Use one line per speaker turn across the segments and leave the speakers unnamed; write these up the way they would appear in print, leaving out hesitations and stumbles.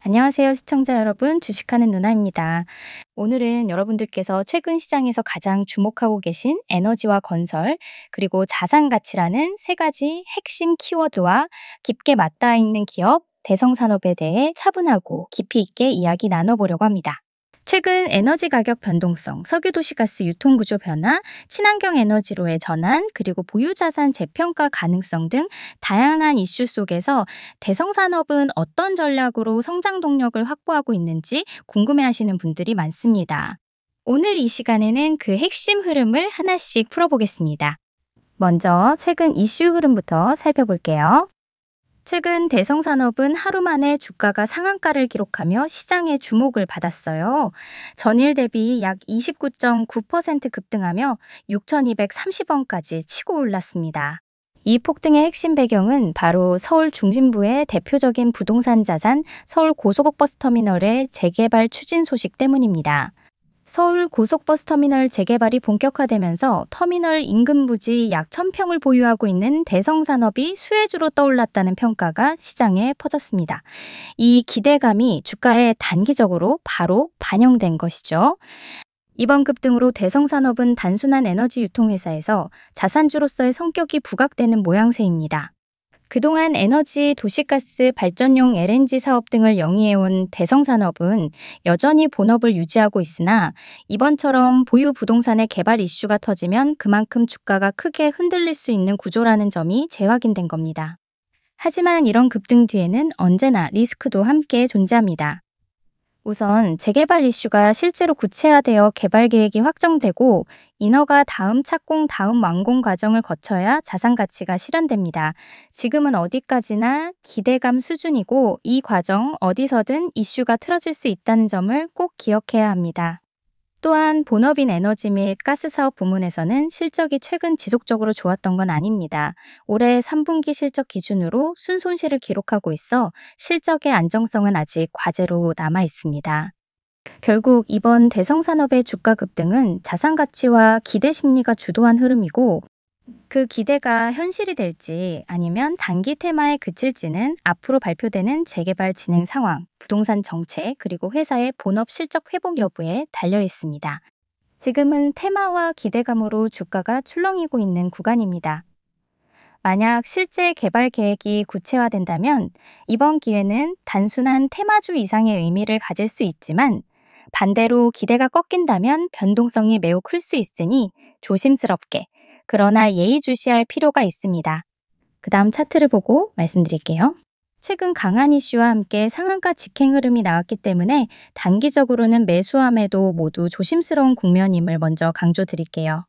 안녕하세요, 시청자 여러분. 주식하는 누나입니다. 오늘은 여러분들께서 최근 시장에서 가장 주목하고 계신 에너지와 건설, 그리고 자산 가치라는 세 가지 핵심 키워드와 깊게 맞닿아 있는 기업, 대성산업에 대해 차분하고 깊이 있게 이야기 나눠보려고 합니다. 최근 에너지 가격 변동성, 석유 도시가스 유통 구조 변화, 친환경 에너지로의 전환, 그리고 보유 자산 재평가 가능성 등 다양한 이슈 속에서 대성산업은 어떤 전략으로 성장 동력을 확보하고 있는지 궁금해하시는 분들이 많습니다. 오늘 이 시간에는 그 핵심 흐름을 하나씩 풀어보겠습니다. 먼저 최근 이슈 흐름부터 살펴볼게요. 최근 대성산업은 하루 만에 주가가 상한가를 기록하며 시장의 주목을 받았어요. 전일 대비 약 29.9% 급등하며 6,230원까지 치고 올랐습니다. 이 폭등의 핵심 배경은 바로 서울 중심부의 대표적인 부동산 자산 서울 고속버스터미널의 재개발 추진 소식 때문입니다. 서울 고속버스터미널 재개발이 본격화되면서 터미널 인근 부지 약 1,000평을 보유하고 있는 대성산업이 수혜주로 떠올랐다는 평가가 시장에 퍼졌습니다. 이 기대감이 주가에 단기적으로 바로 반영된 것이죠. 이번 급등으로 대성산업은 단순한 에너지 유통회사에서 자산주로서의 성격이 부각되는 모양새입니다. 그동안 에너지, 도시가스, 발전용 LNG 사업 등을 영위해온 대성산업은 여전히 본업을 유지하고 있으나 이번처럼 보유 부동산의 개발 이슈가 터지면 그만큼 주가가 크게 흔들릴 수 있는 구조라는 점이 재확인된 겁니다. 하지만 이런 급등 뒤에는 언제나 리스크도 함께 존재합니다. 우선 재개발 이슈가 실제로 구체화되어 개발 계획이 확정되고 인허가 다음 착공 다음 완공 과정을 거쳐야 자산 가치가 실현됩니다. 지금은 어디까지나 기대감 수준이고 이 과정 어디서든 이슈가 틀어질 수 있다는 점을 꼭 기억해야 합니다. 또한 본업인 에너지 및 가스 사업 부문에서는 실적이 최근 지속적으로 좋았던 건 아닙니다. 올해 3분기 실적 기준으로 순손실을 기록하고 있어 실적의 안정성은 아직 과제로 남아 있습니다. 결국 이번 대성산업의 주가 급등은 자산 가치와 기대 심리가 주도한 흐름이고 그 기대가 현실이 될지 아니면 단기 테마에 그칠지는 앞으로 발표되는 재개발 진행 상황, 부동산 정책, 그리고 회사의 본업 실적 회복 여부에 달려 있습니다. 지금은 테마와 기대감으로 주가가 출렁이고 있는 구간입니다. 만약 실제 개발 계획이 구체화된다면 이번 기회는 단순한 테마주 이상의 의미를 가질 수 있지만 반대로 기대가 꺾인다면 변동성이 매우 클 수 있으니 조심스럽게 그러나 예의주시할 필요가 있습니다. 그 다음 차트를 보고 말씀드릴게요. 최근 강한 이슈와 함께 상한가 직행 흐름이 나왔기 때문에 단기적으로는 매수함에도 모두 조심스러운 국면임을 먼저 강조드릴게요.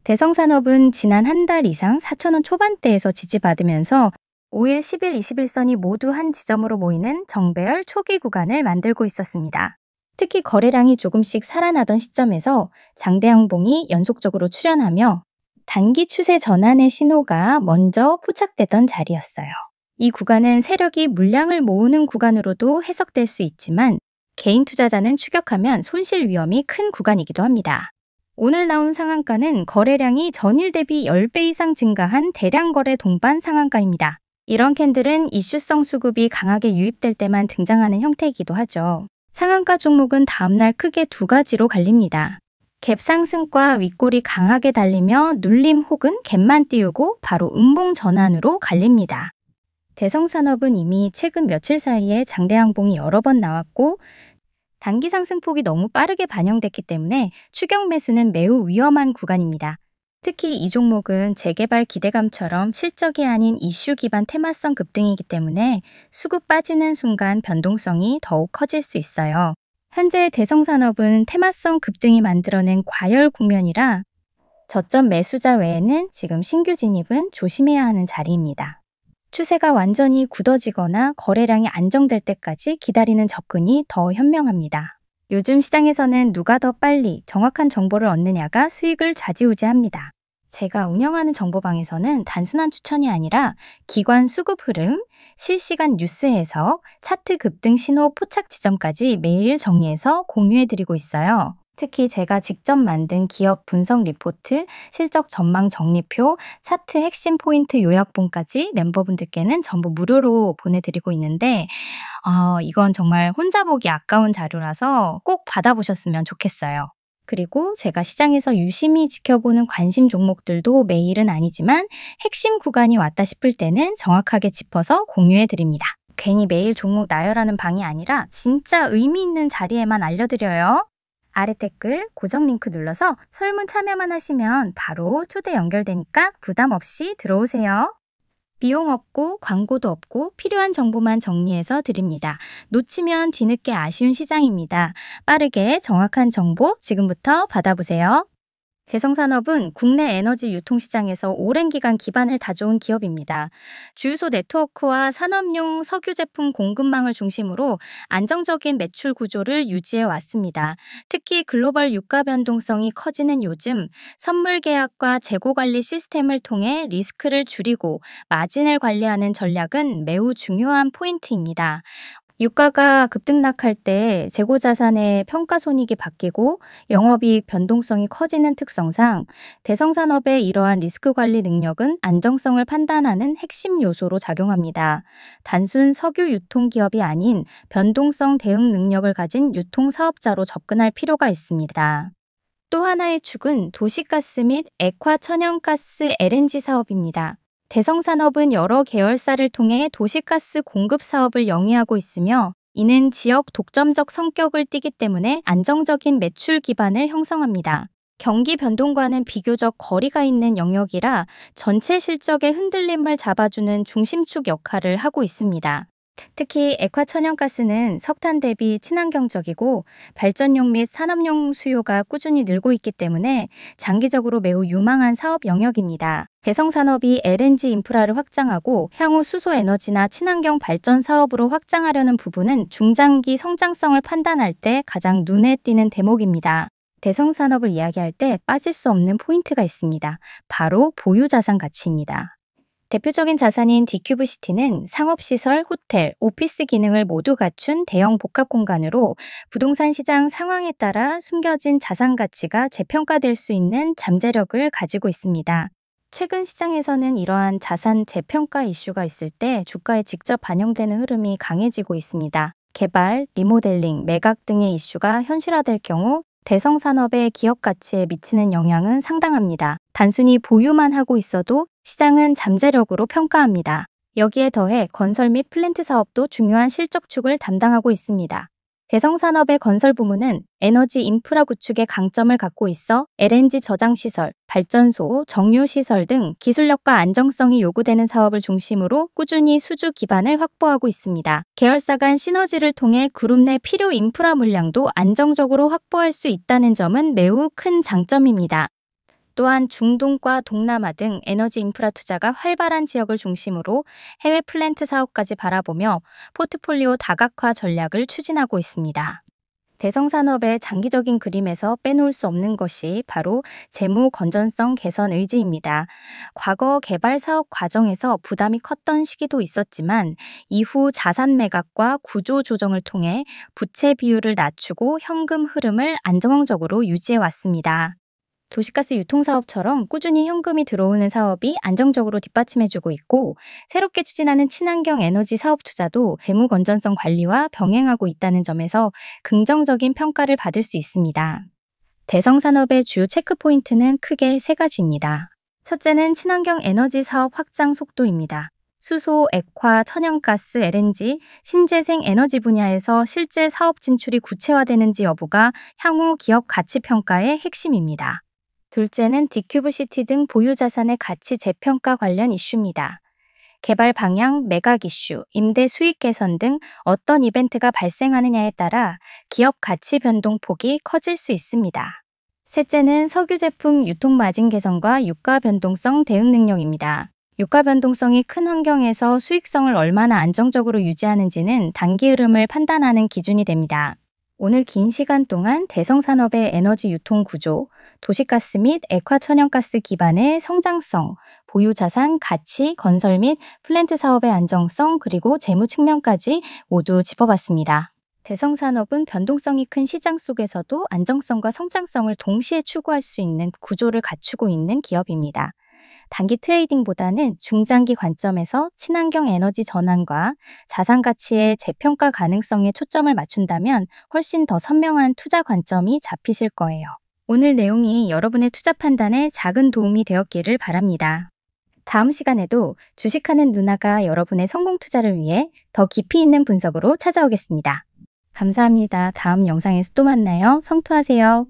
대성산업은 지난 한 달 이상 4,000원 초반대에서 지지받으면서 5일, 10일, 21선이 모두 한 지점으로 모이는 정배열 초기 구간을 만들고 있었습니다. 특히 거래량이 조금씩 살아나던 시점에서 장대양봉이 연속적으로 출현하며 단기 추세 전환의 신호가 먼저 포착되던 자리였어요. 이 구간은 세력이 물량을 모으는 구간으로도 해석될 수 있지만 개인 투자자는 추격하면 손실 위험이 큰 구간이기도 합니다. 오늘 나온 상한가는 거래량이 전일 대비 10배 이상 증가한 대량 거래 동반 상한가입니다. 이런 캔들은 이슈성 수급이 강하게 유입될 때만 등장하는 형태이기도 하죠. 상한가 종목은 다음날 크게 두 가지로 갈립니다. 갭 상승과 윗골이 강하게 달리며 눌림 혹은 갭만 띄우고 바로 음봉 전환으로 갈립니다. 대성산업은 이미 최근 며칠 사이에 장대양봉이 여러 번 나왔고 단기 상승폭이 너무 빠르게 반영됐기 때문에 추격 매수는 매우 위험한 구간입니다. 특히 이 종목은 재개발 기대감처럼 실적이 아닌 이슈 기반 테마성 급등이기 때문에 수급 빠지는 순간 변동성이 더욱 커질 수 있어요. 현재 대성산업은 테마성 급등이 만들어낸 과열 국면이라 저점 매수자 외에는 지금 신규 진입은 조심해야 하는 자리입니다. 추세가 완전히 굳어지거나 거래량이 안정될 때까지 기다리는 접근이 더 현명합니다. 요즘 시장에서는 누가 더 빨리 정확한 정보를 얻느냐가 수익을 좌지우지합니다. 제가 운영하는 정보방에서는 단순한 추천이 아니라 기관 수급 흐름, 실시간 뉴스 해석, 차트 급등 신호 포착 지점까지 매일 정리해서 공유해드리고 있어요. 특히 제가 직접 만든 기업 분석 리포트, 실적 전망 정리표, 차트 핵심 포인트 요약본까지 멤버분들께는 전부 무료로 보내드리고 있는데 이건 정말 혼자 보기 아까운 자료라서 꼭 받아보셨으면 좋겠어요. 그리고 제가 시장에서 유심히 지켜보는 관심 종목들도 매일은 아니지만 핵심 구간이 왔다 싶을 때는 정확하게 짚어서 공유해 드립니다. 괜히 매일 종목 나열하는 방이 아니라 진짜 의미 있는 자리에만 알려드려요. 아래 댓글 고정 링크 눌러서 설문 참여만 하시면 바로 초대 연결되니까 부담 없이 들어오세요. 비용 없고 광고도 없고 필요한 정보만 정리해서 드립니다. 놓치면 뒤늦게 아쉬운 시장입니다. 빠르게 정확한 정보 지금부터 받아보세요. 대성산업은 국내 에너지 유통시장에서 오랜 기간 기반을 다져온 기업입니다. 주유소 네트워크와 산업용 석유 제품 공급망을 중심으로 안정적인 매출 구조를 유지해 왔습니다. 특히 글로벌 유가 변동성이 커지는 요즘 선물 계약과 재고 관리 시스템을 통해 리스크를 줄이고 마진을 관리하는 전략은 매우 중요한 포인트입니다. 유가가 급등락할 때 재고 자산의 평가 손익이 바뀌고 영업이익 변동성이 커지는 특성상 대성산업의 이러한 리스크 관리 능력은 안정성을 판단하는 핵심 요소로 작용합니다. 단순 석유 유통 기업이 아닌 변동성 대응 능력을 가진 유통 사업자로 접근할 필요가 있습니다. 또 하나의 축은 도시가스 및 액화 천연가스 LNG 사업입니다. 대성산업은 여러 계열사를 통해 도시가스 공급 사업을 영위하고 있으며 이는 지역 독점적 성격을 띠기 때문에 안정적인 매출 기반을 형성합니다. 경기 변동과는 비교적 거리가 있는 영역이라 전체 실적의 흔들림을 잡아주는 중심축 역할을 하고 있습니다. 특히 액화천연가스는 석탄 대비 친환경적이고 발전용 및 산업용 수요가 꾸준히 늘고 있기 때문에 장기적으로 매우 유망한 사업 영역입니다. 대성산업이 LNG 인프라를 확장하고 향후 수소에너지나 친환경 발전 사업으로 확장하려는 부분은 중장기 성장성을 판단할 때 가장 눈에 띄는 대목입니다. 대성산업을 이야기할 때 빠질 수 없는 포인트가 있습니다. 바로 보유자산 가치입니다. 대표적인 자산인 디큐브시티는 상업시설, 호텔, 오피스 기능을 모두 갖춘 대형 복합 공간으로 부동산 시장 상황에 따라 숨겨진 자산 가치가 재평가될 수 있는 잠재력을 가지고 있습니다. 최근 시장에서는 이러한 자산 재평가 이슈가 있을 때 주가에 직접 반영되는 흐름이 강해지고 있습니다. 개발, 리모델링, 매각 등의 이슈가 현실화될 경우 대성산업의 기업 가치에 미치는 영향은 상당합니다. 단순히 보유만 하고 있어도 시장은 잠재력으로 평가합니다. 여기에 더해 건설 및 플랜트 사업도 중요한 실적축을 담당하고 있습니다. 대성산업의 건설 부문은 에너지 인프라 구축의 강점을 갖고 있어 LNG 저장시설, 발전소, 정유시설 등 기술력과 안정성이 요구되는 사업을 중심으로 꾸준히 수주 기반을 확보하고 있습니다. 계열사 간 시너지를 통해 그룹 내 필요 인프라 물량도 안정적으로 확보할 수 있다는 점은 매우 큰 장점입니다. 또한 중동과 동남아 등 에너지 인프라 투자가 활발한 지역을 중심으로 해외 플랜트 사업까지 바라보며 포트폴리오 다각화 전략을 추진하고 있습니다. 대성산업의 장기적인 그림에서 빼놓을 수 없는 것이 바로 재무 건전성 개선 의지입니다. 과거 개발 사업 과정에서 부담이 컸던 시기도 있었지만 이후 자산 매각과 구조 조정을 통해 부채 비율을 낮추고 현금 흐름을 안정적으로 유지해 왔습니다. 도시가스 유통사업처럼 꾸준히 현금이 들어오는 사업이 안정적으로 뒷받침해주고 있고 새롭게 추진하는 친환경 에너지 사업 투자도 재무 건전성 관리와 병행하고 있다는 점에서 긍정적인 평가를 받을 수 있습니다. 대성산업의 주요 체크포인트는 크게 세 가지입니다. 첫째는 친환경 에너지 사업 확장 속도입니다. 수소, 액화, 천연가스, LNG, 신재생 에너지 분야에서 실제 사업 진출이 구체화되는지 여부가 향후 기업 가치 평가의 핵심입니다. 둘째는 디큐브시티 등 보유자산의 가치 재평가 관련 이슈입니다. 개발 방향, 매각 이슈, 임대 수익 개선 등 어떤 이벤트가 발생하느냐에 따라 기업 가치 변동폭이 커질 수 있습니다. 셋째는 석유 제품 유통 마진 개선과 유가 변동성 대응 능력입니다. 유가 변동성이 큰 환경에서 수익성을 얼마나 안정적으로 유지하는지는 단기 흐름을 판단하는 기준이 됩니다. 오늘 긴 시간 동안 대성산업의 에너지 유통 구조, 도시가스 및 액화천연가스 기반의 성장성, 보유자산, 가치, 건설 및 플랜트 사업의 안정성, 그리고 재무 측면까지 모두 짚어봤습니다. 대성산업은 변동성이 큰 시장 속에서도 안정성과 성장성을 동시에 추구할 수 있는 구조를 갖추고 있는 기업입니다. 단기 트레이딩보다는 중장기 관점에서 친환경 에너지 전환과 자산 가치의 재평가 가능성에 초점을 맞춘다면 훨씬 더 선명한 투자 관점이 잡히실 거예요. 오늘 내용이 여러분의 투자 판단에 작은 도움이 되었기를 바랍니다. 다음 시간에도 주식하는 누나가 여러분의 성공 투자를 위해 더 깊이 있는 분석으로 찾아오겠습니다. 감사합니다. 다음 영상에서 또 만나요. 성투하세요.